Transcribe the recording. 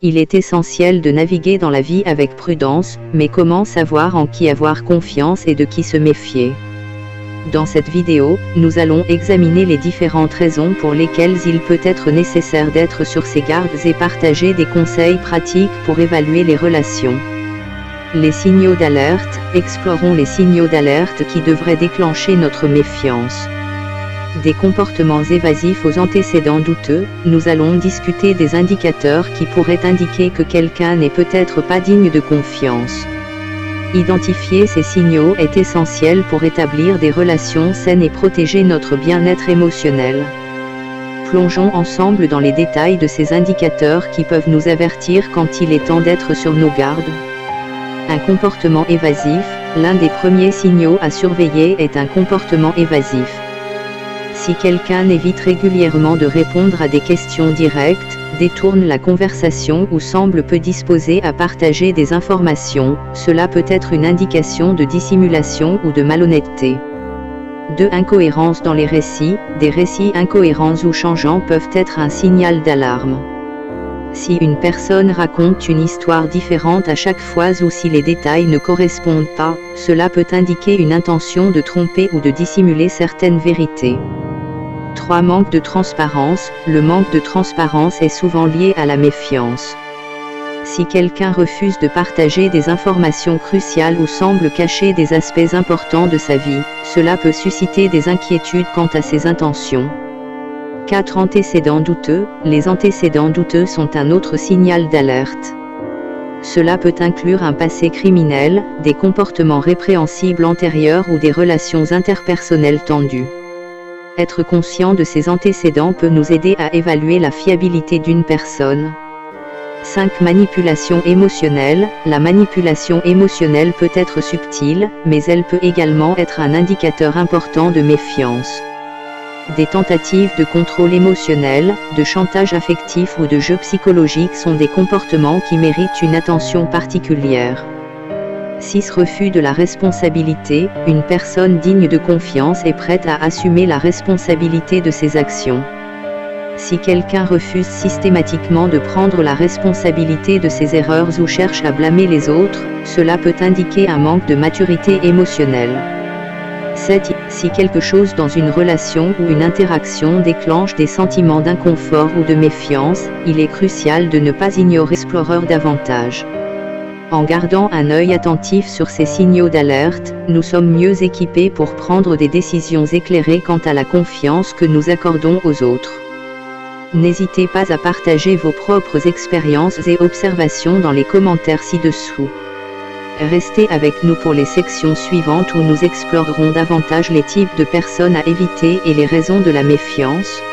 Il est essentiel de naviguer dans la vie avec prudence, mais comment savoir en qui avoir confiance et de qui se méfier? Dans cette vidéo, nous allons examiner les différentes raisons pour lesquelles il peut être nécessaire d'être sur ses gardes et partager des conseils pratiques pour évaluer les relations. Les signaux d'alerte, explorons les signaux d'alerte qui devraient déclencher notre méfiance. Des comportements évasifs aux antécédents douteux, nous allons discuter des indicateurs qui pourraient indiquer que quelqu'un n'est peut-être pas digne de confiance. Identifier ces signaux est essentiel pour établir des relations saines et protéger notre bien-être émotionnel. Plongeons ensemble dans les détails de ces indicateurs qui peuvent nous avertir quand il est temps d'être sur nos gardes. Un comportement évasif, l'un des premiers signaux à surveiller est un comportement évasif. Si quelqu'un évite régulièrement de répondre à des questions directes, détourne la conversation ou semble peu disposé à partager des informations, cela peut être une indication de dissimulation ou de malhonnêteté. 2. Incohérence dans les récits, des récits incohérents ou changeants peuvent être un signal d'alarme. Si une personne raconte une histoire différente à chaque fois ou si les détails ne correspondent pas, cela peut indiquer une intention de tromper ou de dissimuler certaines vérités. 3. Manque de transparence, le manque de transparence est souvent lié à la méfiance. Si quelqu'un refuse de partager des informations cruciales ou semble cacher des aspects importants de sa vie, cela peut susciter des inquiétudes quant à ses intentions. 4. Antécédents douteux, les antécédents douteux sont un autre signal d'alerte. Cela peut inclure un passé criminel, des comportements répréhensibles antérieurs ou des relations interpersonnelles tendues. Être conscient de ces antécédents peut nous aider à évaluer la fiabilité d'une personne. 5. Manipulation émotionnelle, la manipulation émotionnelle peut être subtile, mais elle peut également être un indicateur important de méfiance. Des tentatives de contrôle émotionnel, de chantage affectif ou de jeu psychologique sont des comportements qui méritent une attention particulière. 6. Refus de la responsabilité, une personne digne de confiance est prête à assumer la responsabilité de ses actions. Si quelqu'un refuse systématiquement de prendre la responsabilité de ses erreurs ou cherche à blâmer les autres, cela peut indiquer un manque de maturité émotionnelle. 7. Si quelque chose dans une relation ou une interaction déclenche des sentiments d'inconfort ou de méfiance, il est crucial de ne pas ignorer l'explorer davantage. En gardant un œil attentif sur ces signaux d'alerte, nous sommes mieux équipés pour prendre des décisions éclairées quant à la confiance que nous accordons aux autres. N'hésitez pas à partager vos propres expériences et observations dans les commentaires ci-dessous. Restez avec nous pour les sections suivantes où nous explorerons davantage les types de personnes à éviter et les raisons de la méfiance.